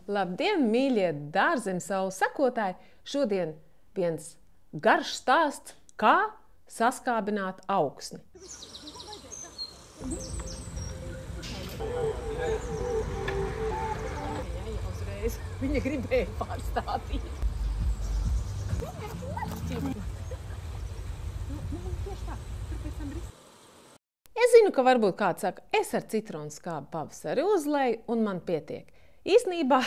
Labdien, mīļie dārzemes saules sekotāji! Šodien viens garš stāsts, kā saskābināt augsni. Viņa gribēja pārstātīt. Es zinu, ka varbūt kāds saka, es ar citronu skābi pavasari uzleju un man pietiek. Īsnībā,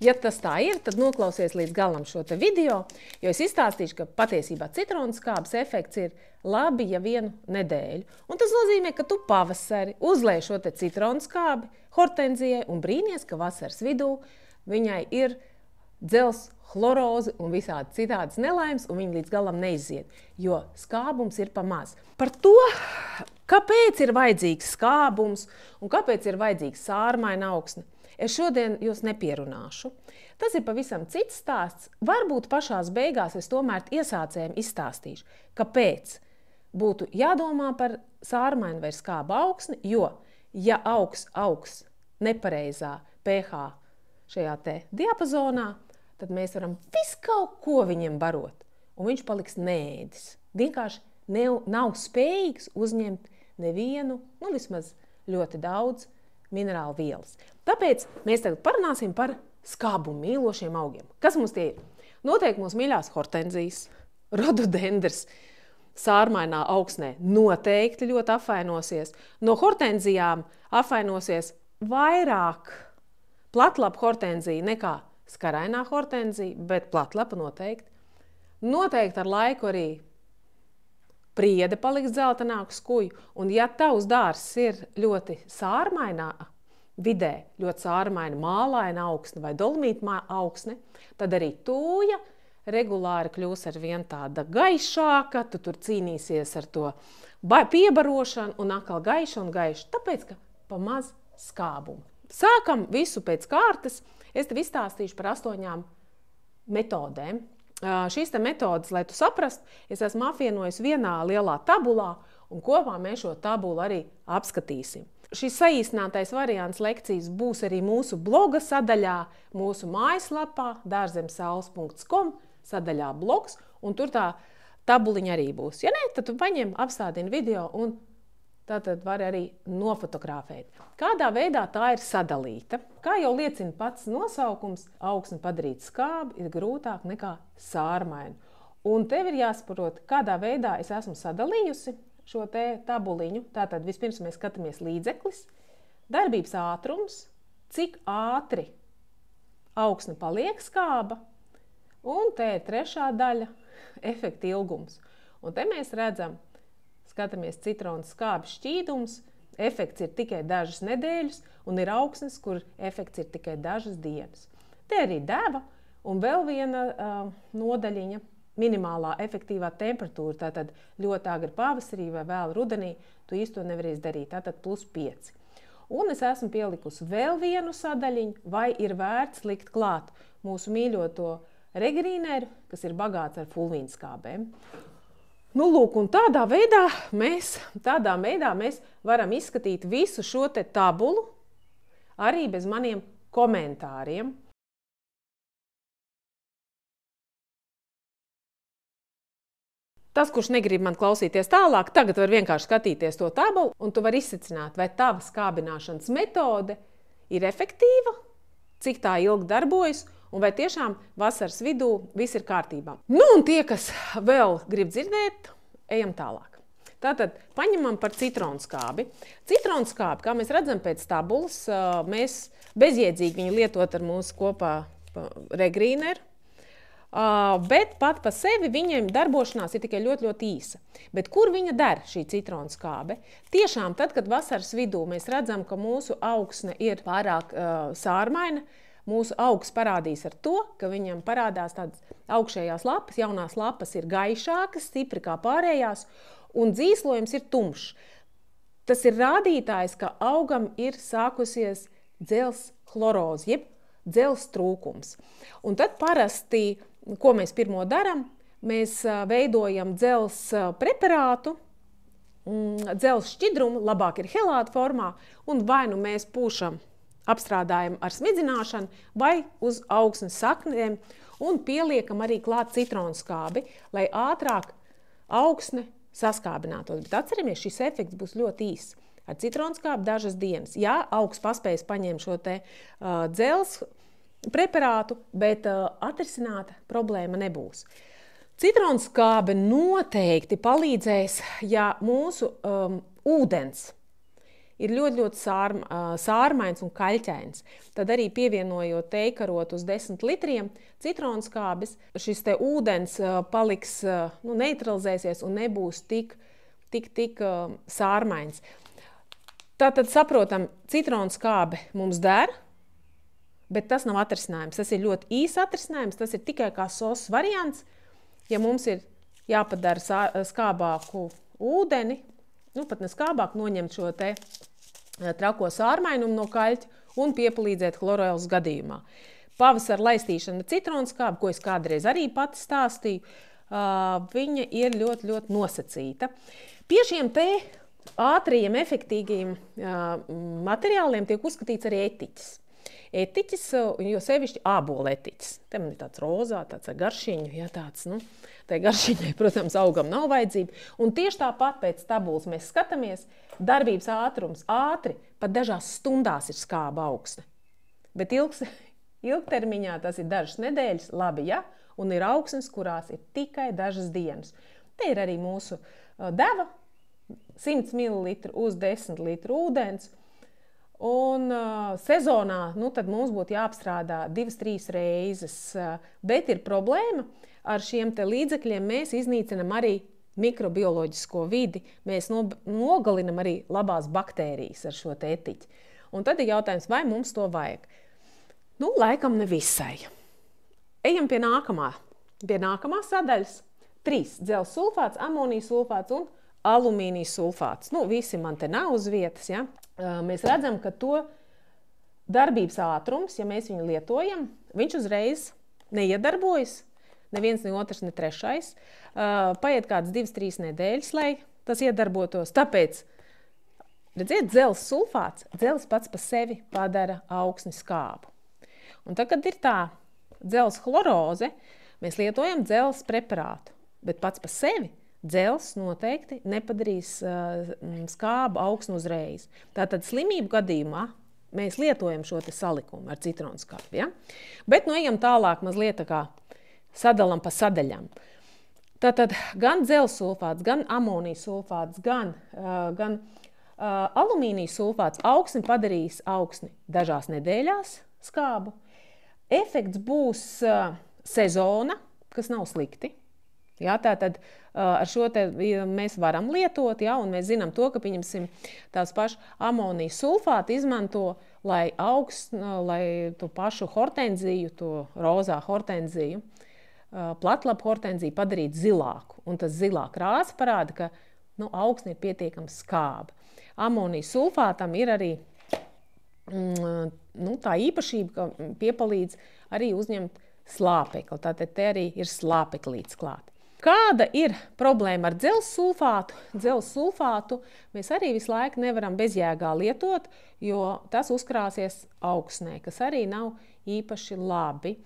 ja tas tā ir, tad noklausies līdz galam šo te video, jo es izstāstīšu, ka patiesībā citronu skābes efekts ir labi ja vienu nedēļu. Un tas nozīmē, ka tu pavasari uzlej šo te citronu skābi hortenzijai un brīnies, ka vasaras vidū viņai ir dzels chlorozi un visādi citādas nelaimes, un viņi līdz galam neiziet, jo skābums ir pa maz. Par to, kāpēc ir vajadzīgs skābums un kāpēc ir vajadzīgs sārmaina augsne, es šodien jūs nepierunāšu. Tas ir pavisam cits stāsts. Varbūt pašās beigās es tomēr iesācējiem izstāstīšu, kāpēc būtu jādomā par sārmainu vai skābu augsni, jo, ja augs nepareizā pH šajā te diapazonā, tad mēs varam visu kaut ko viņam barot, un viņš paliks neēdis. Vienkārši nav spējīgs uzņemt nevienu, vismaz ļoti daudz minerālu vielas. Tāpēc mēs tagad parunāsim par skābumu mīlošiem augiem. Kas mums tie ir? Noteikti mūsu mīļās hortenzijas, rododendrs, sārmainā augsnē noteikti ļoti apvainosies. No hortenzijām apvainosies vairāk platlapa hortenzija nekā skarainā hortenzija, bet platlapa noteikti. Noteikti ar laiku arī priede paliks dzeltenāku skuju. Un ja tavs dārzs ir ļoti sārmainā vidē, ļoti sārmaina mālaina augsne vai dolomīta augsne, tad arī tūja regulāri kļūs ar vien tāda gaišāka, tu tur cīnīsies ar to piebarošanu un atkal gaiša un gaiša, tāpēc, ka pa maz skābumu. Sākam visu pēc kārtas. Es tev izstāstīšu par 8 metodēm. Šīs te metodas, lai tu saprast, es esmu apvienojis vienā lielā tabulā, un kopā mēs šo tabulu arī apskatīsim. Šis saīsinātais variants lekcijas būs arī mūsu bloga sadaļā, mūsu mājaslapā darzemsaules.com sadaļā blogs, un tur tā tabuliņa arī būs. Ja ne, tad tu paņem, apstādini video un tātad var arī nofotografēt. Kādā veidā tā ir sadalīta? Kā jau liecina pats nosaukums, augsni padarīt skābu ir grūtāk nekā sārmainu. Un tev ir jāsaprot, kādā veidā es esmu sadalījusi šo te tabuliņu. Tātad vispirms mēs skatāmies līdzeklis, darbības ātrums, cik ātri augsne paliek skāba, un te ir trešā daļa – efekta ilgums. Un te mēs redzam, skatāmies citronu skābes šķīdums, efekts ir tikai dažas nedēļas, un ir augsnes, kur efekts ir tikai dažas dienas. Te arī deva, un vēl viena nodaļiņa – minimālā efektīvā temperatūra, tātad ļoti agri pavasarī vai vēl rudenī, tu īsti to nevarēsi darīt, tātad +5. Un es esmu pielikusi vēl vienu sadaļiņu, vai ir vērts likt klāt mūsu mīļoto regrīneru, kas ir bagāts ar fulvīnskābēm. Lūk, un tādā veidā mēs varam izskatīt visu šo te tabulu arī bez maniem komentāriem. Tas, kurš negrib man klausīties tālāk, tagad var vienkārši skatīties to tabulu, un tu vari izsecināt, vai tava skābināšanas metode ir efektīva, cik tā ilgi darbojas, un vai tiešām vasaras vidū viss ir kārtībā. Un tie, kas vēl grib dzirdēt, ejam tālāk. Tātad paņemam par citronu skābi. Citronu skābi, kā mēs redzam pēc tabulas, mēs bezjēdzīgi viņu lietot ar mūsu kopā regrīneru, bet pat pa sevi viņiem darbošanās ir tikai ļoti, ļoti īsa. Bet kur viņa der, šī citronu skābe? Tiešām tad, kad vasaras vidū mēs redzam, ka mūsu augsne ir pārāk sārmaina, mūsu augs parādīs ar to, ka viņam parādās tādas augšējās lapas, jaunās lapas ir gaišākas, stipri kā pārējās, un dzīslojums ir tumšs. Tas ir rādītājs, ka augam ir sākusies dzels chlorozi, jeb dzels trūkums. Un tad parasti, ko mēs pirmo daram, mēs veidojam dzels preparātu, dzels šķidrumu, labāk ir helāta formā, un vai nu mēs pūšam apstrādājam ar smidzināšanu vai uz augsnes saknēm un pieliekam arī klāt citronskābi, lai ātrāk augsne saskābinātos. Bet atceramies, šis efekts būs ļoti īss. Ar citronskābi dažas dienas. Jā, augs paspējas paņemt šo te dzelzs preparātu, bet atrisināta problēma nebūs. Citronskābe noteikti palīdzēs, ja mūsu ūdens ir ļoti sārmains un kaļķains. Tad arī pievienojot teikarot uz 10 litriem citronskābes, šis te ūdens paliks, neutralizēsies un nebūs tik sārmains. Tātad saprotam, citronskābe mums der, bet tas nav atrisinājums. Tas ir ļoti īs atrisinājums, tas ir tikai kā sos variants. Ja mums ir jāpadara skābāku ūdeni, pat ne skābāk, noņemt šo te trako sārmainumu no kaļķa un piepalīdzēt chlorēlas gadījumā. Pavasara laistīšana citronskābe, ko es kādreiz arī pati stāstīju, viņa ir ļoti nosacīta. Pie šiem te ātriem, efektīgiem materiāliem tiek uzskatīts arī etiķis. Etiķis, jo sevišķi ābola etiķis. Te man ir tāds rozā, tāds ar garšiņu, ja tāds, tai garšiņai, protams, augam nav vajadzība. Un tieši tāpat pēc tabulas mēs skatāmies, darbības ātrums ātri, pat dažās stundās ir skāba augsne. Bet ilgtermiņā tas ir dažas nedēļas, labi, ja? Un ir augsnes, kurās ir tikai dažas dienas. Te ir arī mūsu deva, 100 ml uz 10 litru ūdens. Un sezonā, tad mums būtu jāapstrādā 2-3 reizes, bet ir problēma. Ar šiem te līdzekļiem mēs iznīcinam arī mikrobioloģisko vidi, mēs nogalinam arī labās baktērijas ar šo te etiķi. Un tad ir jautājums, vai mums to vajag? Laikam ne visai. Ejam pie nākamās sadaļas. 3 dzelzs sulfāts, amonijas sulfāts un alumīnijas sulfāts. Visi man te nav uz vietas, ja? Mēs redzam, ka to darbības ātrums, ja mēs viņu lietojam, viņš uzreiz neiedarbojas, neviens, ne otrs, ne trešais. Paiet kāds 2-3 nedēļas, lai tas iedarbotos. Tāpēc, redziet, dzelzs sulfāts, dzelzs pats pa sevi padara augsni skābu. Un tad, kad ir tā dzelzs chloroze, mēs lietojam dzelzs preparātu, bet pats pa sevi dzelzs noteikti nepadarīs skābu augsni uzreiz. Tātad slimību gadījumā mēs lietojam šo te salikumu ar citronskābi. Ja? Bet ejam tālāk mazliet tā kā sadalam pa sadaļām. Tātad gan dzelzs sulfāts, gan amonijas sulfāts, gan alumīnijas sulfāts augsni padarīs augsni dažās nedēļās skābu. Efekts būs sezona, kas nav slikti. Ja, tātad ar šo te mēs varam lietot, ja, un mēs zinām to, ka pieņemsim tās pašu amonijas sulfātu izmanto, lai to pašu hortenziju, to rozā hortenziju, platlapu hortenziju padarītu zilāku. Un tas zilā krāsa parāda, ka augsne ir pietiekami skāba. Amonijas sulfātam ir arī tā īpašība, ka piepalīdz arī uzņemt slāpekli. Tātad te arī ir slāpeklīts klāt. Kāda ir problēma ar dzelzs sulfātu? Dzelzs sulfātu mēs arī visu laiku nevaram bezjēgā lietot, jo tas uzkrāsies augsnē, kas arī nav īpaši labi.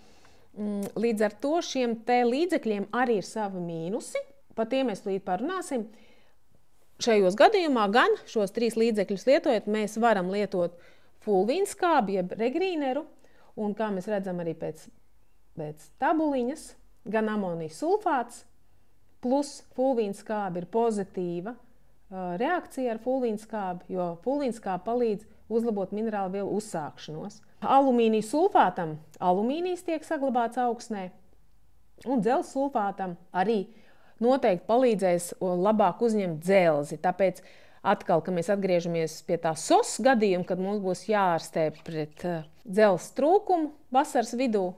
Līdz ar to šiem te līdzekļiem arī ir savi mīnusi, par tiem mēs līdz parunāsim. Šajos gadījumā gan šos 3 līdzekļus lietojot, mēs varam lietot fulvīnskābi, jeb regrīneru, un kā mēs redzam arī pēc tabuliņas, gan amonijas sulfāts, plus fulvīnskābi ir pozitīva reakcija ar fulvīnskābi, jo fulvīnskābi palīdz uzlabot minerālu vielu uzsākšanos. Alumīnijas sulfātam alumīnijas tiek saglabāts augsnē, un dzelzs sulfātam arī noteikti palīdzēs labāk uzņemt dzelzi. Tāpēc atkal, ka mēs atgriežamies pie tā SOS gadījuma, kad mums būs jāārstē pret dzelzs trūkumu vasaras vidū,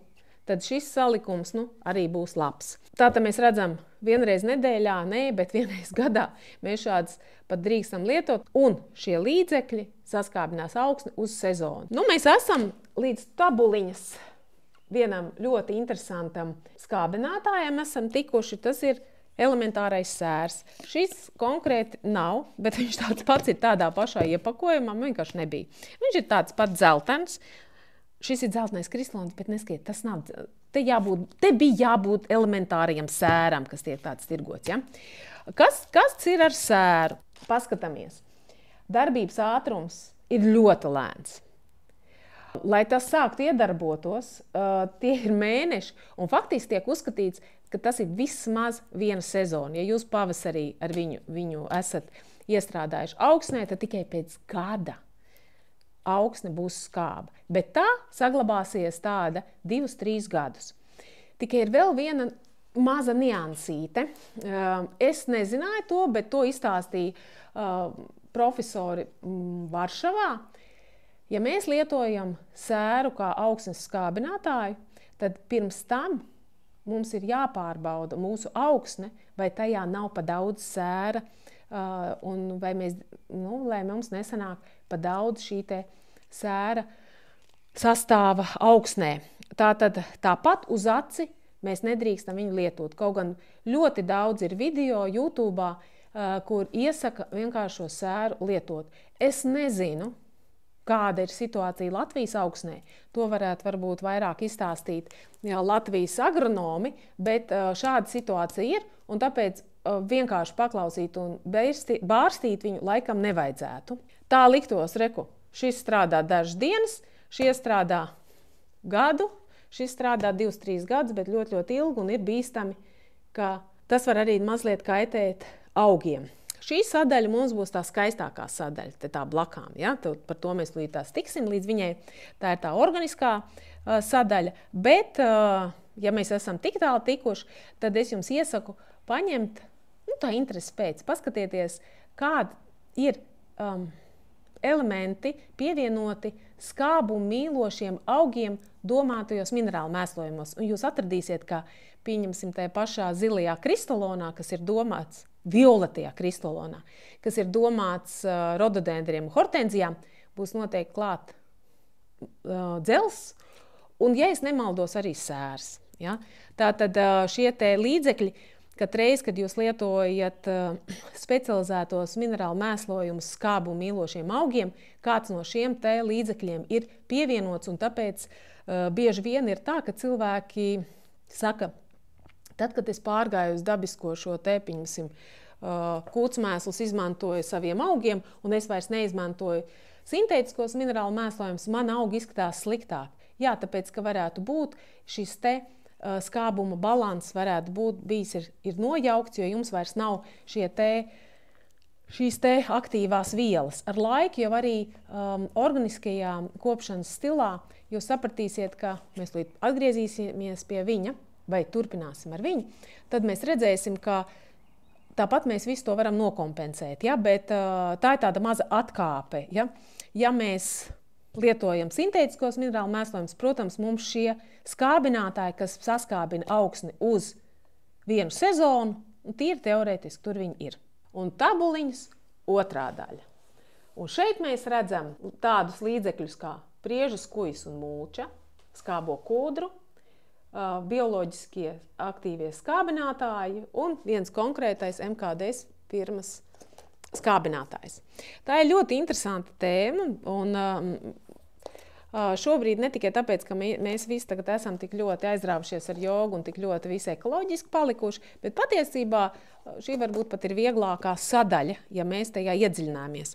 tad šis salikums arī būs labs. Tātad mēs redzam, vienreiz nedēļā, bet vienreiz gadā mēs šādas pat drīkstam lietot, un šie līdzekļi saskābinās augsni uz sezonu. Mēs esam līdz tabuliņas vienam ļoti interesantam skābinātājam esam tikuši. Tas ir elementārais sērs. Šis konkrēti nav, bet viņš tāds pats ir tādā pašā iepakojumā, vienkārši nebija. Viņš ir tāds pats dzeltens. Šis ir dzeltenais kristalons, bet neskiet, tas nav. Te bija jābūt elementāriem sēram, kas tiek tāds tirgots. Ja? Kas ir ar sēru? Paskatāmies. Darbības ātrums ir ļoti lēns. Lai tas sāktu iedarbotos, tie ir mēneši, un faktiski tiek uzskatīts, ka tas ir vismaz viena sezona. Ja jūs pavasarī ar viņu esat iestrādājuši augsnē, tad tikai pēc gada augsne būs skāba. Bet tā saglabāsies tāda 2-3 gadus. Tikai ir vēl viena maza niansīte. Es nezināju to, bet to izstāstīja profesori Varšavā. Ja mēs lietojam sēru kā augsnes skābinātāju, tad pirms tam mums ir jāpārbauda mūsu augsne, vai tajā nav pa daudz sēra, un vai lai mums nesanāk pa daudz šī te sēra sastāva augsnē. Tāpat uz aci mēs nedrīkstam viņu lietot. Kaut gan ļoti daudz ir video YouTube, kur iesaka vienkārši šo sēru lietot. Es nezinu, kāda ir situācija Latvijas augsnē. To varētu varbūt vairāk izstāstīt Latvijas agronomi, bet šāda situācija ir, un tāpēc vienkārši paklausīt un bārstīt viņu laikam nevajadzētu. Tā liktos, reku, šis strādā dažas dienas, šie strādā gadu, šis strādā 2-3 gadus, bet ļoti, ļoti ilgi un ir bīstami, ka tas var arī mazliet kaitēt augiem. Šī sadaļa mums būs tā skaistākā sadaļa, tā blakām. Ja? Par to mēs līdz tās tiksim, līdz viņai tā ir tā organiskā sadaļa. Bet, ja mēs esam tik tālu tikuši, tad es jums iesaku paņemt tā interesi pēc. Paskatieties, kādi ir elementi pievienoti skābumu mīlošiem augiem domātajos minerālu mēslojumos. Un jūs atradīsiet, ka, pieņemsim, tajā pašā zilajā kristalonā, kas ir domāts, violetajā kristalonā, kas ir domāts rododendriem un hortenzijām, būs noteikti klāt dzels, un, ja es nemaldos, arī sērs. Ja? Tātad šie te līdzekļi, katreiz, kad jūs lietojat specializētos minerālu mēslojumus skābumu mīlošiem augiem, kāds no šiem te līdzekļiem ir pievienots, un tāpēc bieži vien ir tā, ka cilvēki saka, tad, kad es pārgāju uz dabisko šo te, pieņemsim, kūtsmēslus izmantoju saviem augiem, un es vairs neizmantoju sintētiskos minerālu mēslojumus, man augi izskatās sliktāk. Jā, tāpēc, ka varētu būt šis te skābuma balans varētu būt bijis ir nojaukts, jo jums vairs nav šīs te aktīvās vielas. Ar laiku jau arī organiskajā kopšanas stilā jūs sapratīsiet, ka mēs līdz atgriezīsimies pie viņa, vai turpināsim ar viņu, tad mēs redzēsim, ka tāpat mēs visu to varam nokompensēt. Ja? Bet tā ir tāda maza atkāpe. Ja, ja mēs lietojam sintētiskos minerālu mēslojumus, protams, mums šie skābinātāji, kas saskābina augsni uz vienu sezonu, un tīri teorētiski tur viņi ir. Un tabuliņas otrā daļa. Un šeit mēs redzam tādus līdzekļus kā priežu skujas un mulča, skābo kūdru, bioloģiskie aktīvie skābinātāji un viens konkrētais MKDS firmas skābinātājs. Tā ir ļoti interesanta tēma, un šobrīd ne tikai tāpēc, ka mēs visi tagad esam tik ļoti aizrāvušies ar jogu un tik ļoti visi ekoloģiski palikuši, bet patiesībā šī varbūt pat ir vieglākā sadaļa, ja mēs tajā iedziļināmies.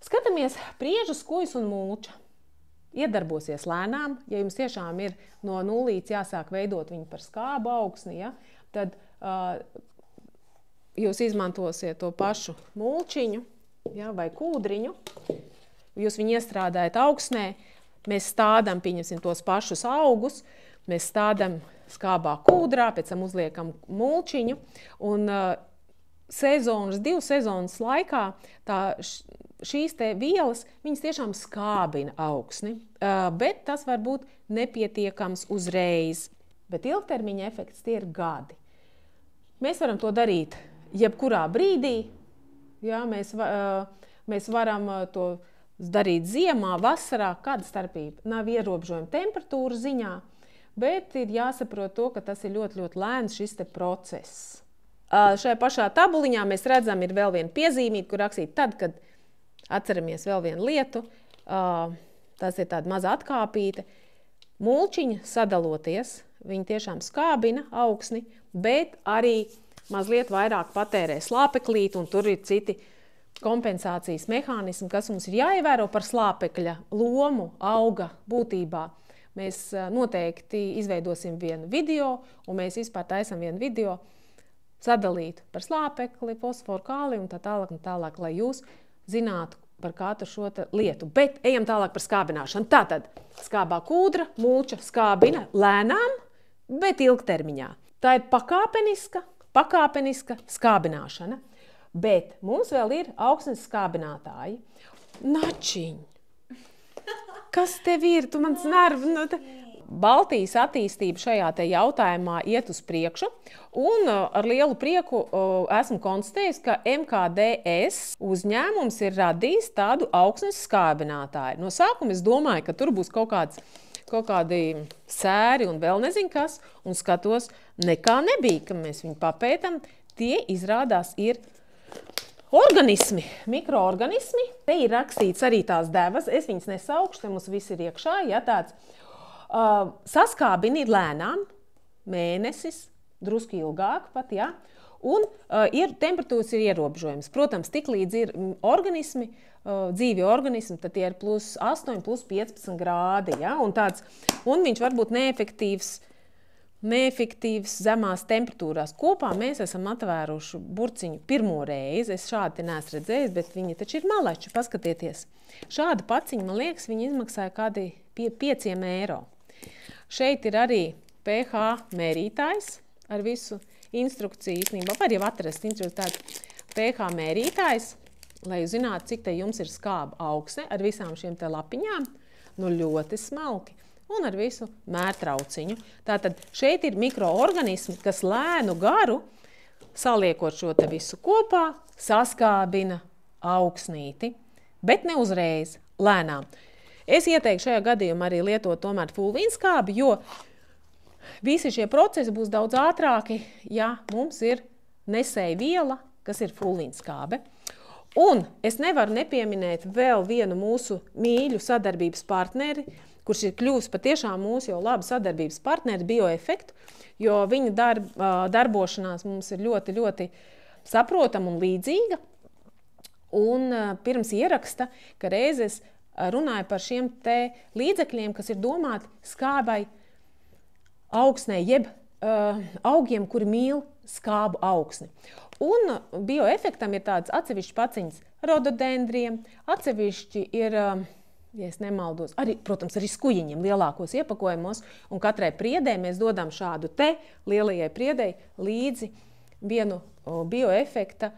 Skatāmies priežu skujas un mulča. Iedarbosies lēnām, ja jums tiešām ir no nulītes jāsāk veidot viņu par skābu augsni, ja, tad jūs izmantosiet to pašu mulčiņu, ja, vai kūdriņu, jūs viņu iestrādājat augsnē, mēs stādam, pieņemsim tos pašus augus, mēs stādam skābā kūdrā, pēc tam uzliekam mulčiņu, un divu sezonas laikā šīs te vielas, viņas tiešām skābina augsni, bet tas var būt nepietiekams uzreiz. Bet ilgtermiņa efekts tie ir gadi. Mēs varam to darīt jebkurā brīdī. Ja, mēs varam to darīt ziemā, vasarā, kāda starpība. Nav ierobežojuma temperatūra ziņā, bet ir jāsaprot to, ka tas ir ļoti, ļoti lēns šis te process. Šajā pašā tabuliņā mēs redzam, ir vēl viena piezīmīta, kur rakstīt tad, kad atceramies vēl vienu lietu. Tas ir tāda maza atkāpīte. Mulčiņa sadaloties, viņi tiešām skābina augsni, bet arī mazliet vairāk patērē slāpeklīt, un tur ir citi kompensācijas mehānismi, kas mums ir jāievēro par slāpekļa lomu auga būtībā. Mēs noteikti izveidosim vienu video, un mēs vispār taisam vienu video sadalīt par slāpekli, fosforu, kāliju un tā tālāk, lai jūs zinātu par katru šo lietu. Bet ejam tālāk par skābināšanu. Tātad skābā kūdra, mulča skābina lēnām, bet ilgtermiņā. Tā ir pakāpeniska skābināšana. Bet mums vēl ir augsnes skābinātāji. Načiņ! Kas tev ir? Tu mans nervi... Baltijas attīstība šajā jautājumā iet uz priekšu, un ar lielu prieku esmu konstatējis, ka MKDS uzņēmums ir radījis tādu augsnes skābinātāju. No sākuma es domāju, ka tur būs kaut kādi sēri un vēl nezinu kas, un skatos, nekā nebija, ka mēs viņu papētam. Tie izrādās ir organismi, mikroorganismi. Te ir rakstīts arī tās devas, es viņas nesaukšu, te mums viss ir iekšā, ja tāds. Saskābini lēnām, mēnesis, drusku ilgāk pat, ja? Un temperatūras ir ierobežojums. Protams, tik līdz ir organismi, dzīvi organismi, tad tie ir plus 8, plus 15 grādi, ja? Un viņš var būt neefektīvs zemās temperatūrās. Kopā mēs esam atvēruši burciņu pirmo reizi. Es šādi neesmu redzējis, bet viņi taču ir malači, paskatieties. Šāda paciņa, man liekas, viņi izmaksāja kādi 5 eiro. Šeit ir arī pH mērītājs ar visu instrukciju. Īstenībā var jau atrast tāds pH mērītājs, lai jūs zinātu, cik te jums ir skāba augsne ar visām šiem te lapiņām. Nu, ļoti smalki. Un ar visu mērtrauciņu. Tātad šeit ir mikroorganismi, kas lēnu garu, saliekot šo te visu kopā, saskābina augsnīti, bet ne uzreiz, lēnām. Es ieteiktu šajā gadījumā arī lietot tomēr fulvīnskābi, jo visi šie procesi būs daudz ātrāki, ja mums ir nesēja viela, kas ir fulvīnskābe. Un es nevaru nepieminēt vēl vienu mūsu mīļu sadarbības partneri, kurš ir kļuvis patiešām mūsu jau labi sadarbības partneri, Bioefektu, jo viņa darbošanās mums ir ļoti, ļoti saprotama un līdzīga. Un pirms ieraksta, ka reizes runāju par šiem te līdzekļiem, kas ir domāti skābai augsnē, jeb augiem, kuri mīl skābu augsni. Un Bioefektam ir tāds atsevišķi paciņas rododendriem, atsevišķi ir, ja es nemaldos, arī, protams, arī skujiņiem lielākos iepakojumos, un katrai priedē mēs dodam šādu te lielajai priedei līdzi vienu Bioefekta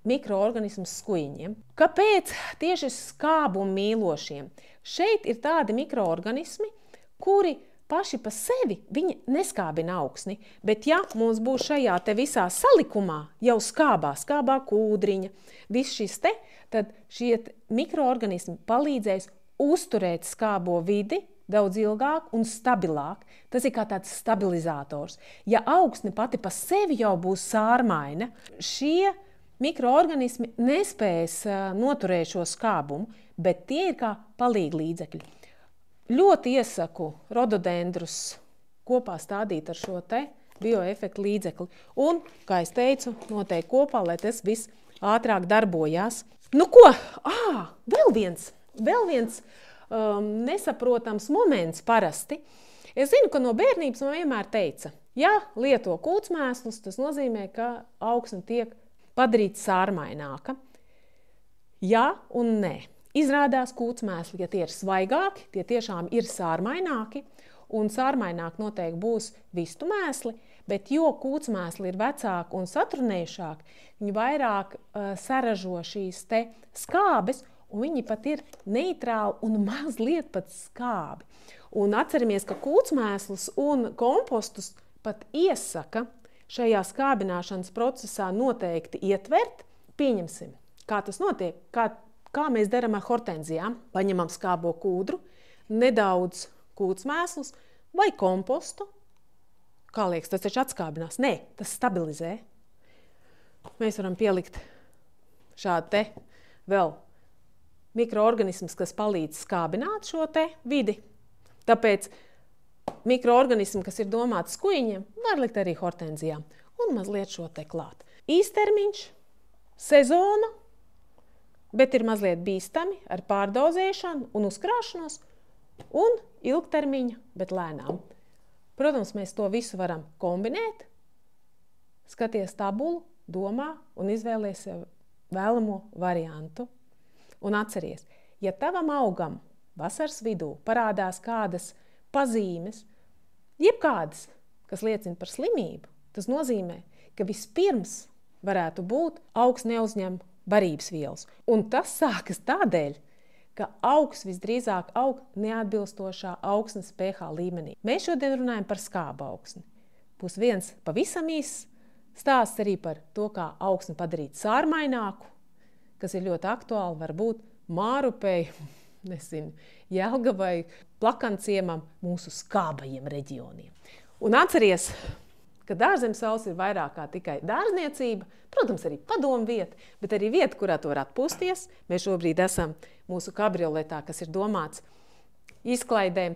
mikroorganismu skujiņiem. Kāpēc tieši skābumu mīlošiem? Šeit ir tādi mikroorganismi, kuri paši pa sevi viņi neskābina augsni, bet ja mums būs šajā te visā salikumā jau skābā kūdriņa, viss šis te, tad šie mikroorganismi palīdzēs uzturēt skābo vidi daudz ilgāk un stabilāk. Tas ir kā tāds stabilizators. Ja augsne pati pa sevi jau būs sārmaina, šie mikroorganismi nespējas noturēt šo skābumu, bet tie ir kā palīgi līdzekļi. Ļoti iesaku rododendrus kopā stādīt ar šo te Bioefektu līdzekli. Un, kā es teicu, noteikti kopā, lai tas viss ātrāk darbojās. Nu ko? Vēl viens nesaprotams moments parasti. Es zinu, ka no bērnības man vienmēr teica, ja lieto kūtsmēslus, tas nozīmē, ka augsne tiek padarīt sārmaināka. Jā un nē. Izrādās kūtsmēsli, ja tie ir svaigāki, tie tiešām ir sārmaināki, un sārmaināk noteikti būs vistu mēsli, bet jo kūtsmēsli ir vecāki un satrunējušāki, viņi vairāk saražo šīs te skābes, un viņi pat ir neitrāli un mazliet pat skābi. Un atceramies, ka kūtsmēslus un kompostus pat iesaka šajā skābināšanas procesā noteikti ietvert. Pieņemsim, kā tas notiek, kā mēs darām ar hortenzijām. Paņemam skābo kūdru, nedaudz kūtsmēslus vai kompostu. Kā liekas, tas taču atskābinās? Nē, tas stabilizē. mēs varam pielikt šādu te vēl mikroorganismus, kas palīdz skābināt šo te vidi. Tāpēc mikroorganismi, kas ir domāti skujiņiem, var likt arī hortenzijām un mazliet šo te klāt. Īstermiņš, sezona, bet ir mazliet bīstami ar pārdozēšanu un uzkrāšanos, un ilgtermiņa, bet lēnām. Protams, mēs to visu varam kombinēt, skaties tabulu, domā un izvēlies vēlamo variantu. Un atceries, ja tavam augam vasaras vidū parādās kādas pazīmes, jebkādas, kas liecina par slimību, tas nozīmē, ka vispirms varētu būt augs neuzņem barības vielas. Un tas sākas tādēļ, ka augs visdrīzāk aug neatbilstošā augsnes pH līmenī. Mēs šodien runājam par skābu augsni. Būs viens pavisam īss stāsts arī par to, kā augsni padarīt sārmaināku, kas ir ļoti aktuāli, varbūt Mārupei, Jelgavai, Plakanciemam, mūsu skābajiem reģioniem. Un atceries, ka dārzemsaules ir vairāk kā tikai dārzniecība, protams, arī padomu vieta, bet arī vieta, kurā tu var atpūsties. Mēs šobrīd esam mūsu kabrioletā, kas ir domāts izklaidēm,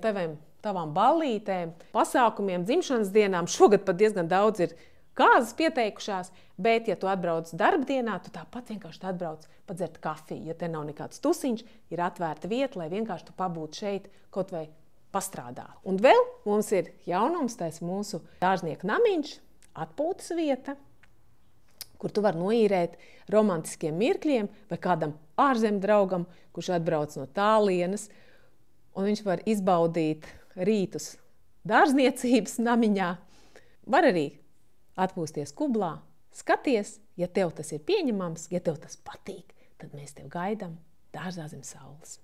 tavām ballītēm, pasākumiem, dzimšanas dienām. Šogad pat diezgan daudz ir kāzas pieteikušās, bet, ja tu atbrauc darba dienā, tu tāpat vienkārši atbrauc padzert kafiju. Ja te nav nekāds tusiņš, ir atvērta vieta, lai vienkārši tu pabūtu šeit kaut vai pastrādāt. Un vēl mums ir jaunums, tas mūsu dārznieka namiņš, atpūtas vieta, kur tu vari noīrēt romantiskiem mirkļiem vai kādam ārzem draugam, kurš atbrauc no tālienes, un viņš var izbaudīt rītus dārzniecības namiņā. Var arī atpūsties kublā, skaties, ja tev tas ir pieņemams, ja tev tas patīk, tad mēs tev gaidām dārzā zem saules.